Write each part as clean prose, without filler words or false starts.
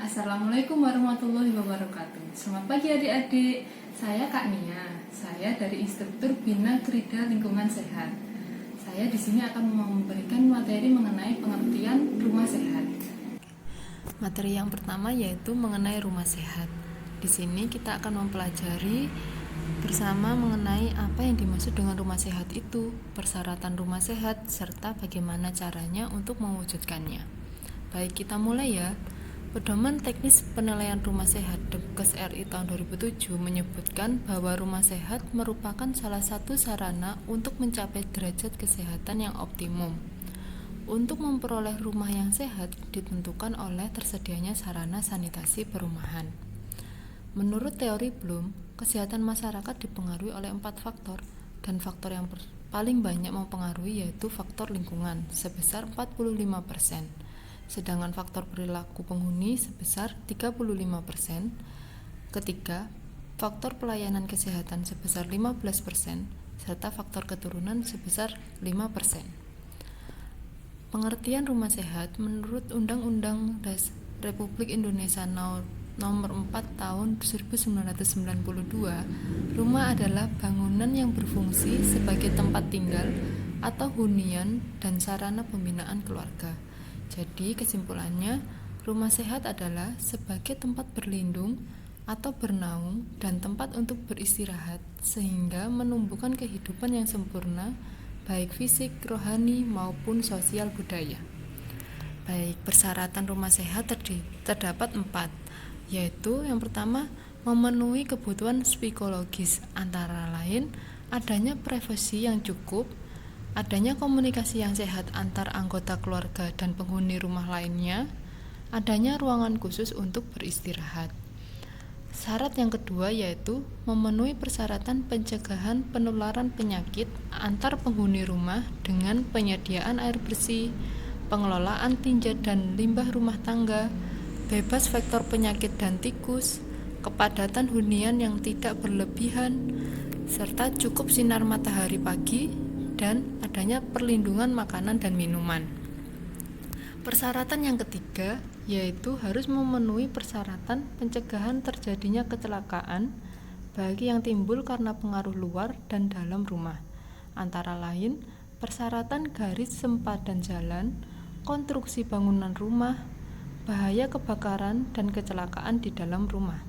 Assalamualaikum warahmatullahi wabarakatuh. Selamat pagi adik-adik. Saya Kak Nia. Saya dari Instruktur Bina Krida Lingkungan Sehat. Saya di sini akan memberikan materi mengenai pengertian rumah sehat. Materi yang pertama yaitu mengenai rumah sehat. Di sini kita akan mempelajari bersama mengenai apa yang dimaksud dengan rumah sehat itu, persyaratan rumah sehat, serta bagaimana caranya untuk mewujudkannya. Baik, kita mulai ya. Pedoman Teknis Penilaian Rumah Sehat Depkes RI tahun 2007 menyebutkan bahwa rumah sehat merupakan salah satu sarana untuk mencapai derajat kesehatan yang optimum. Untuk memperoleh rumah yang sehat ditentukan oleh tersedianya sarana sanitasi perumahan. Menurut teori Bloom, kesehatan masyarakat dipengaruhi oleh 4 faktor, dan faktor yang paling banyak mempengaruhi yaitu faktor lingkungan sebesar 45%. Sedangkan faktor perilaku penghuni sebesar 35%. Ketiga, faktor pelayanan kesehatan sebesar 15%, serta faktor keturunan sebesar 5%. Pengertian rumah sehat menurut Undang-Undang Republik Indonesia Nomor 4 Tahun 1992, rumah adalah bangunan yang berfungsi sebagai tempat tinggal atau hunian dan sarana pembinaan keluarga. Jadi kesimpulannya, rumah sehat adalah sebagai tempat berlindung atau bernaung dan tempat untuk beristirahat sehingga menumbuhkan kehidupan yang sempurna baik fisik, rohani maupun sosial budaya. Baik, persyaratan rumah sehat terdapat 4, yaitu yang pertama memenuhi kebutuhan psikologis, antara lain adanya privasi yang cukup, adanya komunikasi yang sehat antar anggota keluarga dan penghuni rumah lainnya, adanya ruangan khusus untuk beristirahat. Syarat yang kedua yaitu memenuhi persyaratan pencegahan penularan penyakit antar penghuni rumah dengan penyediaan air bersih, pengelolaan tinja dan limbah rumah tangga, bebas vektor penyakit dan tikus, kepadatan hunian yang tidak berlebihan, serta cukup sinar matahari pagi, dan adanya perlindungan makanan dan minuman. Persyaratan yang ketiga yaitu harus memenuhi persyaratan pencegahan terjadinya kecelakaan bagi yang timbul karena pengaruh luar dan dalam rumah, antara lain persyaratan garis sempadan jalan, konstruksi bangunan rumah, bahaya kebakaran dan kecelakaan di dalam rumah.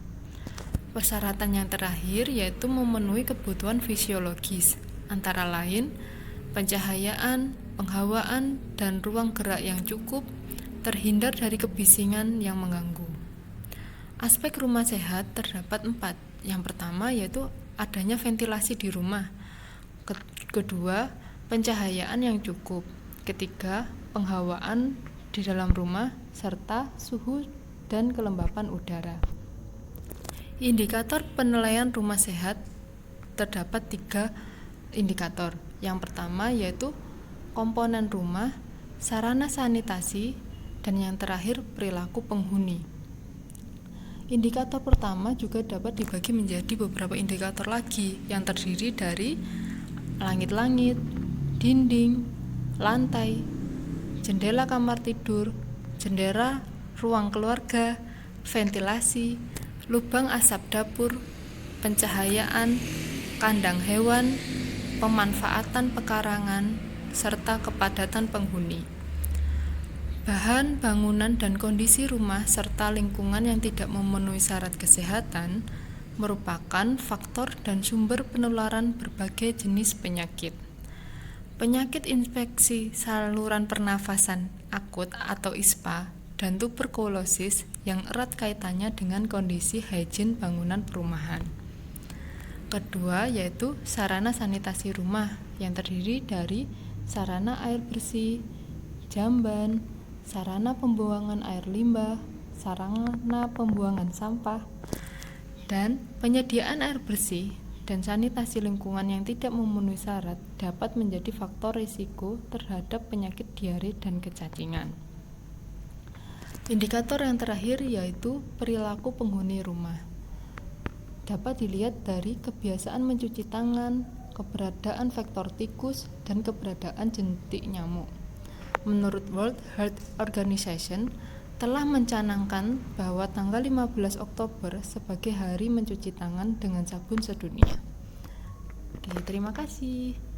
Persyaratan yang terakhir yaitu memenuhi kebutuhan fisiologis, antara lain pencahayaan, penghawaan, dan ruang gerak yang cukup, terhindar dari kebisingan yang mengganggu. Aspek rumah sehat terdapat 4. Yang pertama yaitu adanya ventilasi di rumah. Kedua, pencahayaan yang cukup. Ketiga, penghawaan di dalam rumah, serta suhu dan kelembapan udara. Indikator penilaian rumah sehat terdapat 3 indikator. Yang pertama yaitu komponen rumah, sarana sanitasi, dan yang terakhir perilaku penghuni. Indikator pertama juga dapat dibagi menjadi beberapa indikator lagi yang terdiri dari langit-langit, dinding, lantai, jendela kamar tidur, jendela ruang keluarga, ventilasi, lubang asap dapur, pencahayaan, kandang hewan, pemanfaatan pekarangan, serta kepadatan penghuni. Bahan, bangunan, dan kondisi rumah serta lingkungan yang tidak memenuhi syarat kesehatan merupakan faktor dan sumber penularan berbagai jenis penyakit. Penyakit infeksi saluran pernafasan akut atau ISPA dan tuberkulosis yang erat kaitannya dengan kondisi higien bangunan perumahan. Kedua yaitu sarana sanitasi rumah yang terdiri dari sarana air bersih, jamban, sarana pembuangan air limbah, sarana pembuangan sampah, dan penyediaan air bersih dan sanitasi lingkungan yang tidak memenuhi syarat dapat menjadi faktor risiko terhadap penyakit diare dan kecacingan. Indikator yang terakhir yaitu perilaku penghuni rumah. Dapat dilihat dari kebiasaan mencuci tangan, keberadaan vektor tikus, dan keberadaan jentik nyamuk. Menurut World Health Organization, telah mencanangkan bahwa tanggal 15 Oktober sebagai hari mencuci tangan dengan sabun sedunia. Oke, terima kasih.